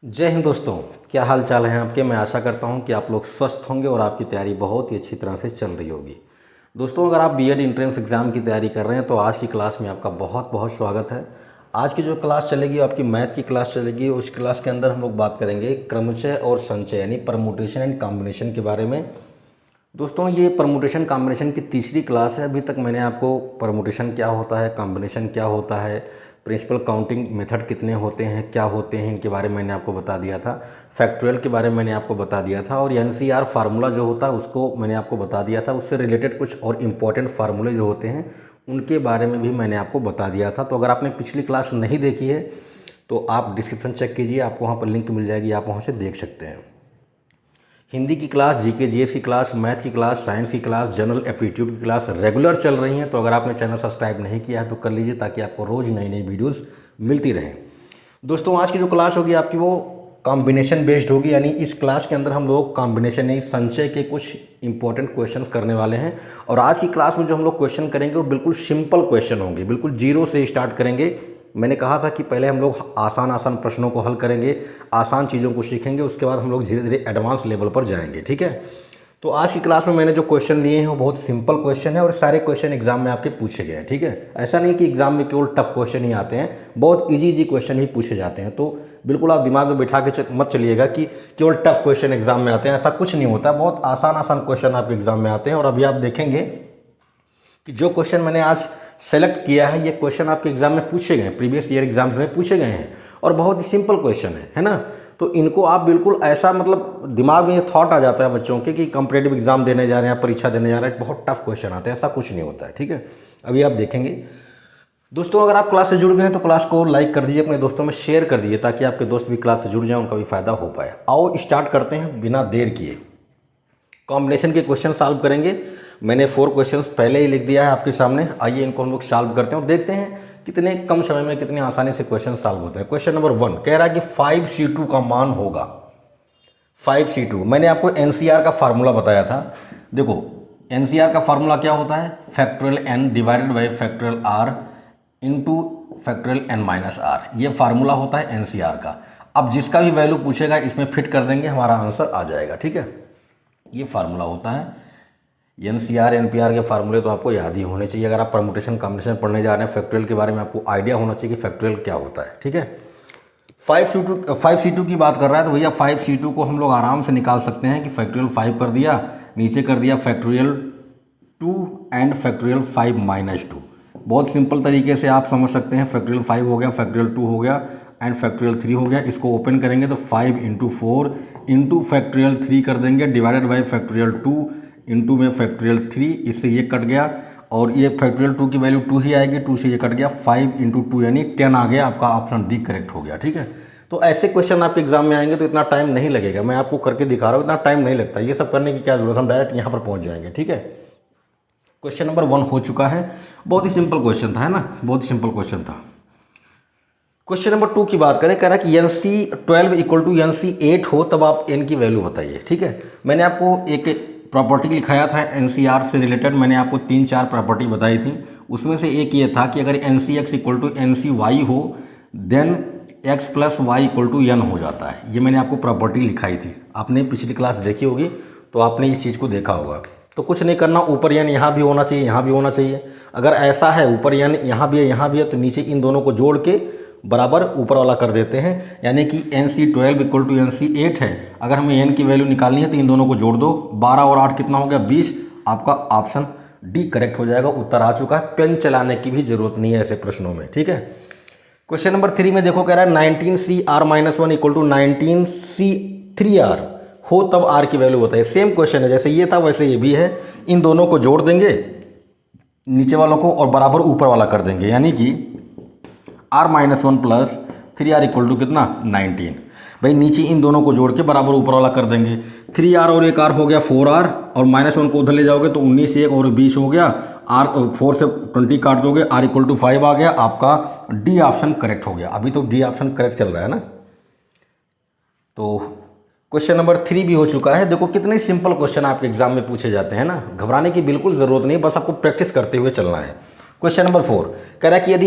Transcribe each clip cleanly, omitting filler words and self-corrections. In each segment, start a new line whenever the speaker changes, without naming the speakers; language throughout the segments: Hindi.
जय हिंद दोस्तों, क्या हाल चाल है आपके। मैं आशा करता हूं कि आप लोग स्वस्थ होंगे और आपकी तैयारी बहुत ही अच्छी तरह से चल रही होगी। दोस्तों, अगर आप बीएड एंट्रेंस एग्ज़ाम की तैयारी कर रहे हैं तो आज की क्लास में आपका बहुत बहुत स्वागत है। आज की जो क्लास चलेगी आपकी मैथ की क्लास चलेगी। उस क्लास के अंदर हम लोग बात करेंगे क्रमचय और संचय यानी परमुटेशन एंड कॉम्बिनेशन के बारे में। दोस्तों, ये परमुटेशन कॉम्बिनेशन की तीसरी क्लास है। अभी तक मैंने आपको परमुटेशन क्या होता है, कॉम्बिनेशन क्या होता है, प्रिंसिपल काउंटिंग मेथड कितने होते हैं, क्या होते हैं, इनके बारे में मैंने आपको बता दिया था। फैक्टोरियल के बारे में मैंने आपको बता दिया था और एनसीआर फार्मूला जो होता है उसको मैंने आपको बता दिया था। उससे रिलेटेड कुछ और इम्पॉर्टेंट फार्मूले जो होते हैं उनके बारे में भी मैंने आपको बता दिया था। तो अगर आपने पिछली क्लास नहीं देखी है तो आप डिस्क्रिप्शन चेक कीजिए, आपको वहाँ पर लिंक मिल जाएगी, आप वहाँ से देख सकते हैं। हिंदी की क्लास, जीके जीएस की क्लास, मैथ की क्लास, साइंस की क्लास, जनरल एप्टीट्यूड की क्लास रेगुलर चल रही हैं। तो अगर आपने चैनल सब्सक्राइब नहीं किया है तो कर लीजिए ताकि आपको रोज़ नई नई वीडियोस मिलती रहें। दोस्तों, आज की जो क्लास होगी आपकी वो कॉम्बिनेशन बेस्ड होगी, यानी इस क्लास के अंदर हम लोग कॉम्बिनेशन यानी संचय के कुछ इंपॉर्टेंट क्वेश्चंस करने वाले हैं। और आज की क्लास में जो हम लोग क्वेश्चन करेंगे वो बिल्कुल सिंपल क्वेश्चन होंगे, बिल्कुल जीरो से स्टार्ट करेंगे। मैंने कहा था कि पहले हम लोग आसान प्रश्नों को हल करेंगे, आसान चीज़ों को सीखेंगे, उसके बाद हम लोग धीरे धीरे एडवांस लेवल पर जाएंगे। ठीक है, तो आज की क्लास में मैंने जो क्वेश्चन लिए हैं वो बहुत सिंपल क्वेश्चन है और सारे क्वेश्चन एग्जाम में आपके पूछे गए हैं। ठीक है, ऐसा नहीं कि एग्जाम में केवल टफ क्वेश्चन ही आते हैं, बहुत इजी क्वेश्चन भी पूछे जाते हैं। तो बिल्कुल आप दिमाग में बिठा के मत चलिएगा कि केवल टफ क्वेश्चन एग्जाम में आते हैं, ऐसा कुछ नहीं होता। बहुत आसान क्वेश्चन आपके एग्जाम में आते हैं। और अभी आप देखेंगे कि जो क्वेश्चन मैंने आज सेलेक्ट किया है ये क्वेश्चन आपके एग्जाम में पूछे गए हैं, प्रीवियस ईयर एग्जाम्स में पूछे गए हैं और बहुत ही सिंपल क्वेश्चन है ना। तो इनको आप बिल्कुल ऐसा मतलब दिमाग में ये थॉट आ जाता है बच्चों के कि कॉम्पिटिटिव एग्जाम देने जा रहे हैं, परीक्षा देने जा रहे हैं, बहुत टफ क्वेश्चन आते हैं, ऐसा कुछ नहीं होता है। ठीक है, अभी आप देखेंगे। दोस्तों, अगर आप क्लास से जुड़ गए हैं तो क्लास को लाइक कर दीजिए, अपने दोस्तों में शेयर कर दीजिए ताकि आपके दोस्त भी क्लास से जुड़ जाएं, उनका भी फायदा हो पाए। आओ स्टार्ट करते हैं बिना देर किए। कॉम्बिनेशन के क्वेश्चन सॉल्व करेंगे। मैंने 4 क्वेश्चंस पहले ही लिख दिया है आपके सामने। आइए इनको हम लोग सॉल्व करते हैं और देखते हैं कितने कम समय में कितने आसानी से क्वेश्चन सॉल्व होते हैं। क्वेश्चन नंबर 1 कह रहा है कि 5C2 का मान होगा 5C2। मैंने आपको एनसीआर का फार्मूला बताया था। देखो, एनसीआर का फार्मूला क्या होता है, factorial n divided by factorial r into factorial n minus r. ये फार्मूला होता है एनसीआर का। अब जिसका भी वैल्यू पूछेगा इसमें फिट कर देंगे, हमारा आंसर आ जाएगा। ठीक है, ये फार्मूला होता है। एनसीआर एनपीआर के फार्मूले तो आपको याद ही होने चाहिए। अगर आप परमुटेशन कॉम्बिनेशन पढ़ने जा रहे हैं, फैक्टोरियल के बारे में आपको आइडिया होना चाहिए कि फैक्टोरियल क्या होता है। ठीक है, 5C2 की बात कर रहा है तो भैया 5C2 को हम लोग आराम से निकाल सकते हैं कि फैक्टोरियल 5 कर दिया, नीचे कर दिया फैक्टोरियल 2 एंड फैक्टोरियल 5 माइनस 2। बहुत सिंपल तरीके से आप समझ सकते हैं। फैक्टोरियल 5 हो गया, फैक्टोरियल 2 हो गया एंड फैक्टोरियल 3 हो गया। इसको ओपन करेंगे तो 5 इंटू 4 इंटू फैक्टोरियल 3 कर देंगे डिवाइडेड बाई फैक्टोरियल 2 इंटू में फैक्टोरियल 3। इससे ये कट गया और ये फैक्टोरियल 2 की वैल्यू 2 ही आएगी, 2 से ये कट गया, 5 इंटू 2 यानी 10 आ गया। आपका ऑप्शन डी करेक्ट हो गया। ठीक है, तो ऐसे क्वेश्चन आपके एग्जाम में आएंगे तो इतना टाइम नहीं लगेगा। मैं आपको करके दिखा रहा हूँ, इतना टाइम नहीं लगता। ये सब करने की क्या जरूरत, हम डायरेक्ट यहाँ पर पहुँच जाएंगे। ठीक है, क्वेश्चन नंबर 1 हो चुका है। बहुत ही सिंपल क्वेश्चन था, है ना, बहुत ही सिंपल क्वेश्चन था। क्वेश्चन नंबर 2 की बात करें, कह रहा है कि NC12 इक्वल टू NC8 हो तब आप n की वैल्यू बताइए। ठीक है, मैंने आपको एक प्रॉपर्टी लिखाया था एनसीआर से रिलेटेड। मैंने आपको 3-4 प्रॉपर्टी बताई थी। उसमें से एक ये था कि अगर NCX इक्वल टू NCY हो then x plus y equal to n हो जाता है। ये मैंने आपको प्रॉपर्टी लिखाई थी। आपने पिछली क्लास देखी होगी तो आपने इस चीज़ को देखा होगा। तो कुछ नहीं करना, ऊपर n यहाँ भी होना चाहिए, यहाँ भी होना चाहिए। अगर ऐसा है ऊपर n यहाँ भी है, यहाँ भी है, तो नीचे इन दोनों को जोड़ के बराबर ऊपर वाला कर देते हैं। यानी कि NC12 इक्वल टू NC8 है। अगर हमें n की वैल्यू निकालनी है तो इन दोनों को जोड़ दो, 12 और 8 कितना हो गया, 20। आपका ऑप्शन डी करेक्ट हो जाएगा, उत्तर आ चुका है। पेन चलाने की भी जरूरत नहीं है ऐसे प्रश्नों में। ठीक है, क्वेश्चन नंबर 3 में देखो, कह रहा है 19CR-1 इक्वल टू 19C3R हो तब r की वैल्यू बताइए। सेम क्वेश्चन है, जैसे ये था वैसे ये भी है। इन दोनों को जोड़ देंगे नीचे वालों को और बराबर ऊपर वाला कर देंगे, यानी कि R-1 plus 3R equal to कितना, 19। भाई नीचे इन दोनों को जोड़ के बराबर ऊपर वाला कर देंगे। 3R और एक R हो गया 4R और -1 को उधर ले जाओगे तो 19 1 और 20 हो गया। R 4 से 20 काट दोगे, R इक्वल टू 5 आ गया। आपका डी ऑप्शन करेक्ट हो गया। अभी तो डी ऑप्शन करेक्ट चल रहा है ना। तो क्वेश्चन नंबर 3 भी हो चुका है। देखो कितने सिंपल क्वेश्चन आपके एग्जाम में पूछे जाते हैं ना, घबराने की बिल्कुल ज़रूरत नहीं, बस आपको प्रैक्टिस करते हुए चलना है। क्वेश्चन नंबर 4 कह रहा है कि यदि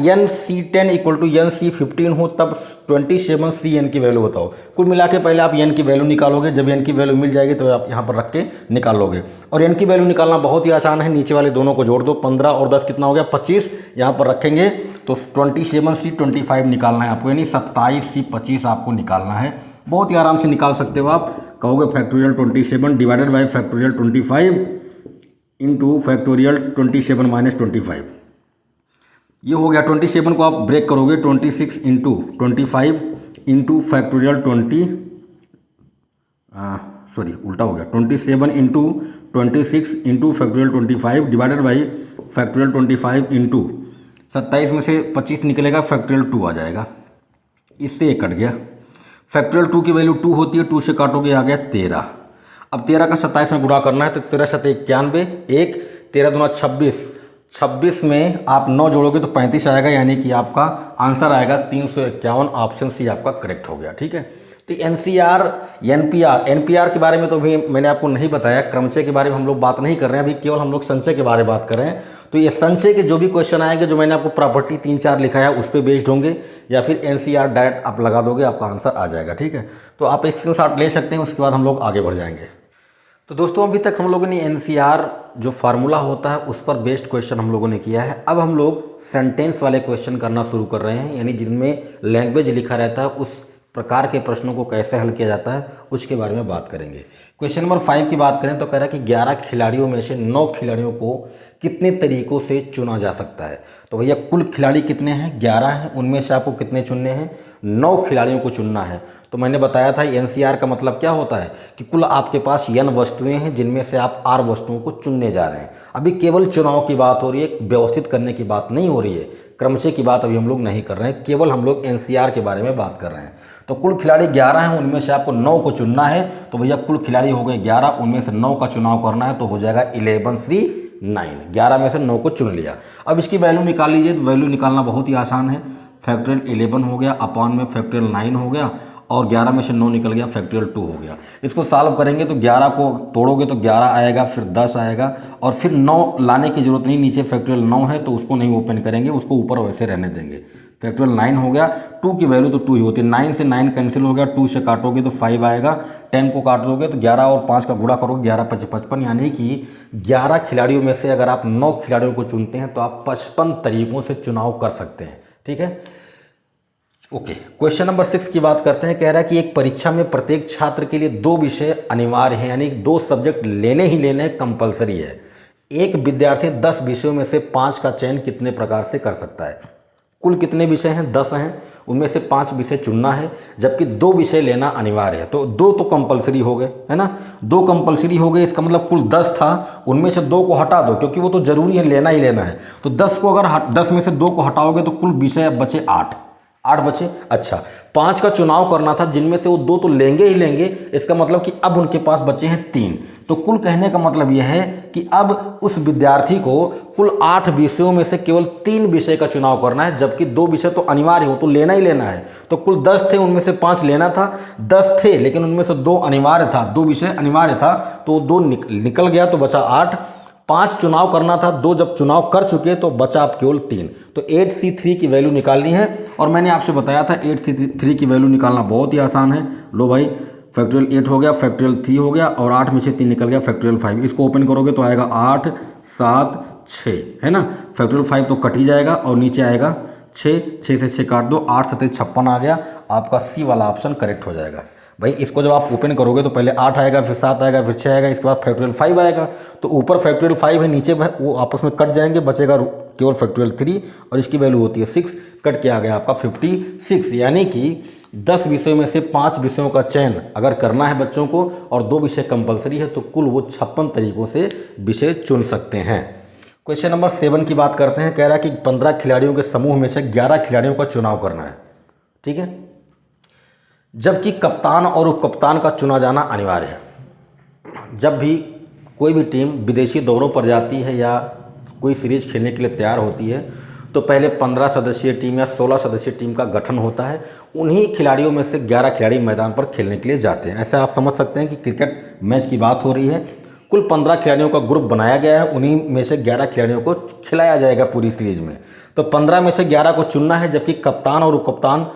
NC10 इक्वल टू NC15 हो तब 27 CN की वैल्यू बताओ। कुल मिला के पहले आप N की वैल्यू निकालोगे, जब N की वैल्यू मिल जाएगी तो आप यहाँ पर रख के निकाल लोगे। और N की वैल्यू निकालना बहुत ही आसान है, नीचे वाले दोनों को जोड़ दो, 15 और 10 कितना हो गया 25, यहाँ पर रखेंगे तो 27C25 निकालना है आपको, यानी 27C25 आपको निकालना है। बहुत ही आराम से निकाल सकते हो आप, कहोगे factorial 27 divided by factorial 25 into factorial 27 minus 25, ये हो गया। 27 को आप ब्रेक करोगे 26 इंटू 25 इंटू फैक्टोरियल उल्टा हो गया, 27 into 26 into factorial 25 divided by factorial 25 into 27 में से 25 निकलेगा, फैक्टोरियल 2 आ जाएगा, इससे एक कट गया। फैक्टोरियल 2 की वैल्यू 2 होती है, 2 से काटोगे आ गया 13। अब 13 का 27 में गुणा करना है तो 13 7 91, 1 13 दूना 26, 26 में आप 9 जोड़ोगे तो 35 आएगा, यानी कि आपका आंसर आएगा 351। ऑप्शन सी आपका करेक्ट हो गया। ठीक है, तो NCR NPR के बारे में तो भी मैंने आपको नहीं बताया, क्रमचय के बारे में हम लोग बात नहीं कर रहे हैं, अभी केवल हम लोग संचय के बारे में बात कर रहे हैं। तो ये संचय के जो भी क्वेश्चन आएंगे, जो मैंने आपको प्रॉपर्टी 3-4 लिखा है उस पर बेस्ड होंगे, या फिर NCR डायरेक्ट आप लगा दोगे, आपका आंसर आ जाएगा। ठीक है, तो आप एक स्क्रीनशॉट ले सकते हैं, उसके बाद हम लोग आगे बढ़ जाएंगे। तो दोस्तों अभी तक हम लोगों ने NCR जो फार्मूला होता है उस पर बेस्ड क्वेश्चन हम लोगों ने किया है। अब हम लोग सेंटेंस वाले क्वेश्चन करना शुरू कर रहे हैं, यानी जिनमें लैंग्वेज लिखा रहता है, उस प्रकार के प्रश्नों को कैसे हल किया जाता है उसके बारे में बात करेंगे। क्वेश्चन नंबर 5 की बात करें तो कह रहा है कि 11 खिलाड़ियों में से 9 खिलाड़ियों को कितने तरीकों से चुना जा सकता है। तो भैया कुल खिलाड़ी कितने हैं, 11 हैं, उनमें से आपको कितने चुनने हैं, 9 खिलाड़ियों को चुनना है। तो मैंने बताया था NCR का मतलब क्या होता है कि कुल आपके पास N वस्तुएं हैं, जिनमें से आप R वस्तुओं को चुनने जा रहे हैं। अभी केवल चुनाव की बात हो रही है, व्यवस्थित करने की बात नहीं हो रही है, क्रमशः की बात अभी हम लोग नहीं कर रहे हैं, केवल हम लोग NCR के बारे में बात कर रहे हैं। तो कुल खिलाड़ी 11 हैं, उनमें से आपको 9 को चुनना है। तो भैया कुल खिलाड़ी हो गए 11, उनमें से 9 का चुनाव करना है, तो हो जाएगा 11C9। 11 में से 9 को चुन लिया। अब इसकी वैल्यू निकाल लीजिए, तो वैल्यू निकालना बहुत ही आसान है। फैक्टोरियल 11 हो गया, अपॉन में फैक्टोरियल 9 हो गया, और 11 में से 9 निकल गया, फैक्टोरियल 2 हो गया। इसको सॉल्व करेंगे तो 11 को तोड़ोगे तो 11 आएगा, फिर 10 आएगा, और फिर 9 लाने की जरूरत नहीं, नीचे फैक्टोरियल 9 है तो उसको नहीं ओपन करेंगे, उसको ऊपर वैसे रहने देंगे। फैक्टोरियल 9 हो गया, 2 की वैल्यू तो 2 ही होती है, 9 से 9 कैंसिल हो गया, 2 से काटोगे तो 5 आएगा, 10 को काट लोगे तो 11 और 5 का गुणा करोगे 11 5 55, यानी कि 11 खिलाड़ियों में से अगर आप 9 खिलाड़ियों को चुनते हैं तो आप 55 तरीकों से चुनाव कर सकते हैं। ठीक है, ओके। क्वेश्चन नंबर 6 की बात करते हैं। कह रहा है कि एक परीक्षा में प्रत्येक छात्र के लिए 2 विषय अनिवार्य हैं, यानी 2 सब्जेक्ट लेने ही लेने कंपलसरी है। एक विद्यार्थी 10 विषयों में से 5 का चयन कितने प्रकार से कर सकता है। कुल कितने विषय हैं, 10 हैं, उनमें से 5 विषय चुनना है, जबकि 2 विषय लेना अनिवार्य है। तो 2 तो कंपलसरी हो गए, है ना, 2 कंपलसरी हो गए, इसका मतलब कुल 10 था, उनमें से 2 को हटा दो, क्योंकि वो तो जरूरी है, लेना ही लेना है। तो 10 को अगर 10 में से 2 को हटाओगे तो कुल विषय बचे 8 बचे। अच्छा, 5 का चुनाव करना था, जिनमें से वो 2 तो लेंगे ही लेंगे, इसका मतलब कि अब उनके पास बचे हैं 3। तो कुल कहने का मतलब यह है कि अब उस विद्यार्थी को कुल 8 विषयों में से केवल 3 विषय का चुनाव करना है, जबकि 2 विषय तो अनिवार्य हो, तो लेना ही लेना है। तो कुल 10 थे, उनमें से 5 लेना था, 10 थे लेकिन उनमें से 2 अनिवार्य था, 2 विषय अनिवार्य था, तो 2 निकल गया, तो बचा 8। 5 चुनाव करना था, 2 जब चुनाव कर चुके तो बचा आप केवल 3। तो 8C3 की वैल्यू निकालनी है, और मैंने आपसे बताया था 8C3 की वैल्यू निकालना बहुत ही आसान है। लो भाई, फैक्टोरियल 8 हो गया, फैक्टोरियल 3 हो गया, और 8 में से 3 निकल गया, फैक्टोरियल 5। इसको ओपन करोगे तो आएगा 8 7 6, है ना। फैक्टोरियल 5 तो कट ही जाएगा, और नीचे आएगा 6, 6 से 6 काट दो, 8 7 56 आ गया, आपका सी वाला ऑप्शन करेक्ट हो जाएगा। भाई इसको जब आप ओपन करोगे तो पहले 8 आएगा, फिर 7 आएगा, फिर 6 आएगा, इसके बाद फैक्टोरियल 5 आएगा। तो ऊपर फैक्टोरियल 5 है, नीचे वो आपस में कट जाएंगे, बचेगा केवल फैक्टोरियल 3, और इसकी वैल्यू होती है 6, कट के आ गया आपका 56। यानी कि 10 विषयों में से 5 विषयों का चयन अगर करना है बच्चों को, और 2 विषय कंपलसरी है, तो कुल वो 56 तरीकों से विषय चुन सकते हैं। क्वेश्चन नंबर 7 की बात करते हैं। कह रहा है कि 15 खिलाड़ियों के समूह में से 11 खिलाड़ियों का चुनाव करना है। ठीक है, जबकि कप्तान और उप कप्तान का चुना जाना अनिवार्य है। जब भी कोई भी टीम विदेशी दौरों पर जाती है या कोई सीरीज खेलने के लिए तैयार होती है, तो पहले 15 सदस्यीय टीम या 16 सदस्यीय टीम का गठन होता है। उन्हीं खिलाड़ियों में से 11 खिलाड़ी मैदान पर खेलने के लिए जाते हैं। ऐसा आप समझ सकते हैं कि क्रिकेट मैच की बात हो रही है। कुल 15 खिलाड़ियों का ग्रुप बनाया गया है, उन्हीं में से 11 खिलाड़ियों को खिलाया जाएगा पूरी सीरीज में। तो 15 में से 11 को चुनना है, जबकि कप्तान और उप कप्तान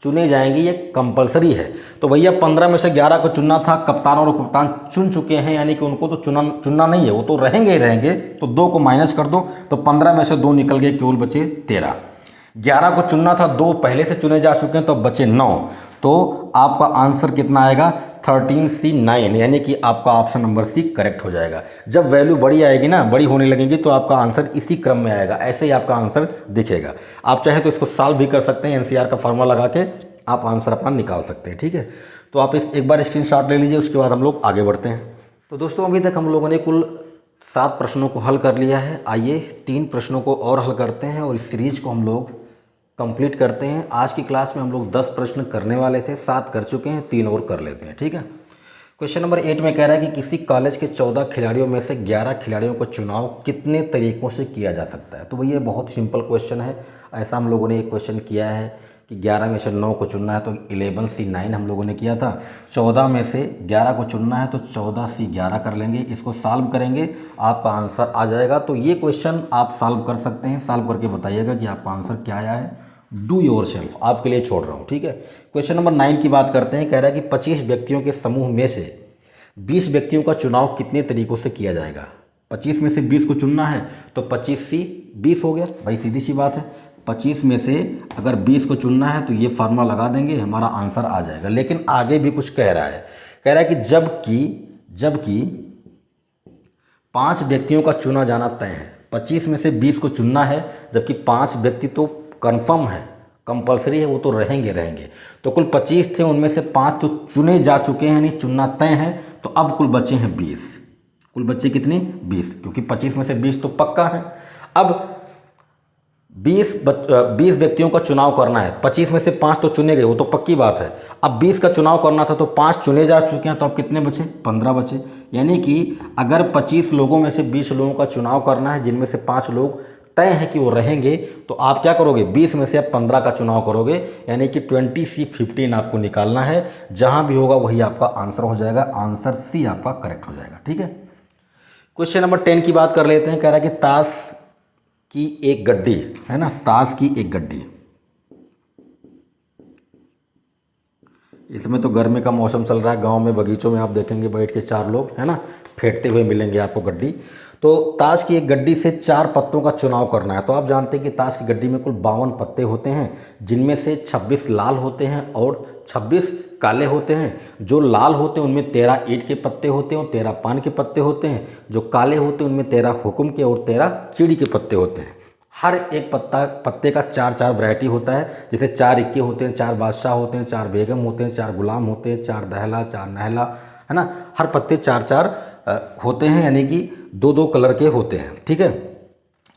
चुने जाएंगे, ये कंपलसरी है। तो भैया 15 में से 11 को चुनना था, कप्तान और उप कप्तान चुन चुके हैं, यानी कि उनको तो चुनना नहीं है, वो तो रहेंगे ही रहेंगे। तो 2 को माइनस कर दो, तो 15 में से 2 निकल गए, केवल बचे 13। 11 को चुनना था, 2 पहले से चुने जा चुके हैं, तो बचे 9। तो आपका आंसर कितना आएगा? 13C9, यानी कि आपका ऑप्शन नंबर सी करेक्ट हो जाएगा। जब वैल्यू बड़ी आएगी ना, बड़ी होने लगेगी, तो आपका आंसर इसी क्रम में आएगा, ऐसे ही आपका आंसर दिखेगा। आप चाहे तो इसको सॉल्व भी कर सकते हैं, एनसीआर का फार्मूला लगा के आप आंसर अपना निकाल सकते हैं, ठीक है। तो आप एक बार स्क्रीनशॉट ले लीजिए, उसके बाद हम लोग आगे बढ़ते हैं। तो दोस्तों अभी तक हम लोगों ने कुल 7 प्रश्नों को हल कर लिया है। आइए 3 प्रश्नों को और हल करते हैं और इस सीरीज को हम लोग कंप्लीट करते हैं। आज की क्लास में हम लोग 10 प्रश्न करने वाले थे, 7 कर चुके हैं, 3 और कर लेते हैं, ठीक है। क्वेश्चन नंबर 8 में कह रहा है कि किसी कॉलेज के 14 खिलाड़ियों में से 11 खिलाड़ियों का चुनाव कितने तरीकों से किया जा सकता है। तो भैया बहुत सिंपल क्वेश्चन है, ऐसा हम लोगों ने एक क्वेश्चन किया है कि 11 में से 9 को चुनना है, तो 11C9 हम लोगों ने किया था। 14 में से 11 को चुनना है, तो 14C11 कर लेंगे, इसको सॉल्व करेंगे, आपका आंसर आ जाएगा। तो ये क्वेश्चन आप सॉल्व कर सकते हैं, सॉल्व करके बताइएगा कि आपका आंसर क्या आया है। डू योर सेल्फ, आपके लिए छोड़ रहा हूँ, ठीक है। क्वेश्चन नंबर 9 की बात करते हैं। कह रहा है कि 25 व्यक्तियों के समूह में से 20 व्यक्तियों का चुनाव कितने तरीकों से किया जाएगा। 25 में से 20 को चुनना है, तो 25C20 हो गया, भाई सीधी सी बात है। 25 में से अगर 20 को चुनना है, तो ये फार्मूला लगा देंगे, हमारा आंसर आ जाएगा। लेकिन आगे भी कुछ कह रहा है, कह रहा है कि जबकि 5 व्यक्तियों का चुना जाना तय है। 25 में से 20 को चुनना है, जबकि 5 व्यक्ति तो कंफर्म है, कंपलसरी है, वो तो रहेंगे। तो कुल 25 थे, उनमें से 5 तो चुने जा चुके हैं, यानी चुनना तय है। तो अब कुल बचे हैं 20। कुल बचे कितने? 20, क्योंकि 25 में से 20 तो पक्का है। अब 20 व्यक्तियों का चुनाव करना है, 25 में से 5 तो चुने गए, वो तो पक्की बात है। अब 20 का चुनाव करना था, तो 5 चुने जा चुके हैं, तो अब कितने बचे? 15 बचे। यानी कि अगर 25 लोगों में से 20 लोगों का चुनाव करना है, जिनमें से 5 लोग तय है कि वो रहेंगे, तो आप क्या करोगे? 20 में से आप 15 का चुनाव करोगे, यानी कि 20C15 आपको निकालना है। जहां भी होगा वही आपका आंसर हो जाएगा, आंसर सी आपका करेक्ट हो जाएगा, ठीक है। क्वेश्चन नंबर 10 की बात कर लेते हैं। कह रहा है कि ताश की एक गड्डी है ना, ताश की एक गड्डी, इसमें तो गर्मी का मौसम चल रहा है, गांव में बगीचों में आप देखेंगे बैठ के 4 लोग है ना, फेंटते हुए मिलेंगे आपको गड्डी। तो ताश की एक गड्डी से 4 पत्तों का चुनाव करना है। तो आप जानते हैं कि ताश की गड्डी में कुल 52 पत्ते होते हैं, जिनमें से 26 लाल होते हैं और 26 काले होते हैं। जो लाल होते हैं उनमें 13 ईंट के पत्ते होते हैं और 13 पान के पत्ते होते हैं। जो काले होते हैं उनमें 13 हुक्म के और 13 चिड़ी के पत्ते होते हैं। हर एक पत्ते का 4-4 वैरायटी होता है, जैसे 4 इक्के होते हैं, 4 बादशाह होते हैं, 4 बेगम होते हैं, 4 गुलाम होते हैं, 4 दहला, 4 नहला, है ना। हर पत्ते 4-4 होते हैं, यानी कि 2-2 कलर के होते हैं, ठीक है।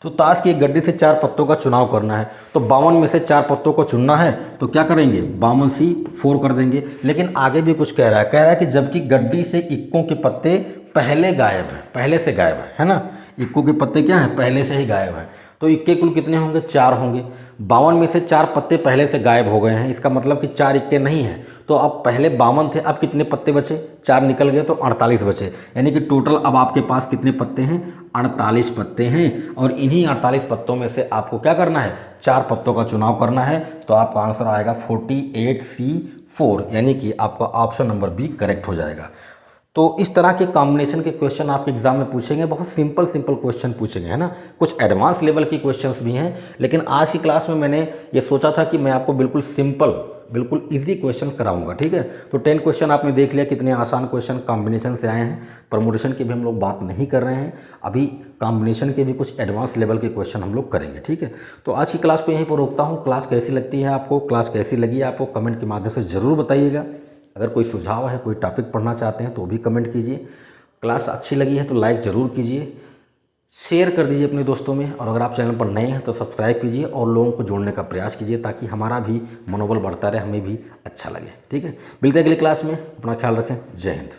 तो ताश की एक गड्डी से 4 पत्तों का चुनाव करना है, तो 52 में से 4 पत्तों को चुनना है, तो क्या करेंगे? 52C4 कर देंगे। लेकिन आगे भी कुछ कह रहा है कि जबकि गड्डी से इक्कों के पत्ते पहले गायब हैं, पहले से गायब है ना। इक्कों के पत्ते क्या हैं? पहले से ही गायब हैं। तो इक्के कुल कितने होंगे? 4 होंगे। 52 में से 4 पत्ते पहले से गायब हो गए हैं, इसका मतलब कि 4 इक्के नहीं हैं। तो अब पहले 52 थे, अब कितने पत्ते बचे? 4 निकल गए, तो 48 बचे। यानी कि टोटल अब आपके पास कितने पत्ते हैं? 48 पत्ते हैं। और इन्हीं 48 पत्तों में से आपको क्या करना है? 4 पत्तों का चुनाव करना है। तो आपका आंसर आएगा 48C4, यानी कि आपका ऑप्शन नंबर बी करेक्ट हो जाएगा। तो इस तरह के कॉम्बिनेशन के क्वेश्चन आपके एग्जाम में पूछेंगे, बहुत सिंपल क्वेश्चन पूछेंगे, है ना। कुछ एडवांस लेवल के क्वेश्चंस भी हैं, लेकिन आज की क्लास में मैंने ये सोचा था कि मैं आपको बिल्कुल सिंपल, बिल्कुल इजी क्वेश्चन कराऊंगा, ठीक है। तो 10 क्वेश्चन आपने देख लिया, कितने आसान क्वेश्चन कॉम्बिनेशन से आए हैं। परमुटेशन की भी हम लोग बात नहीं कर रहे हैं, अभी कॉम्बिनेशन के भी कुछ एडवांस लेवल के क्वेश्चन हम लोग करेंगे, ठीक है। तो आज की क्लास को यहीं पर रोकता हूँ। क्लास कैसी लगती है आपको, क्लास कैसी लगी आपको, कमेंट के माध्यम से ज़रूर बताइएगा। अगर कोई सुझाव है, कोई टॉपिक पढ़ना चाहते हैं तो भी कमेंट कीजिए। क्लास अच्छी लगी है तो लाइक ज़रूर कीजिए, शेयर कर दीजिए अपने दोस्तों में, और अगर आप चैनल पर नए हैं तो सब्सक्राइब कीजिए और लोगों को जोड़ने का प्रयास कीजिए, ताकि हमारा भी मनोबल बढ़ता रहे, हमें भी अच्छा लगे, ठीक है। मिलते हैं अगली क्लास में, अपना ख्याल रखें। जय हिंद।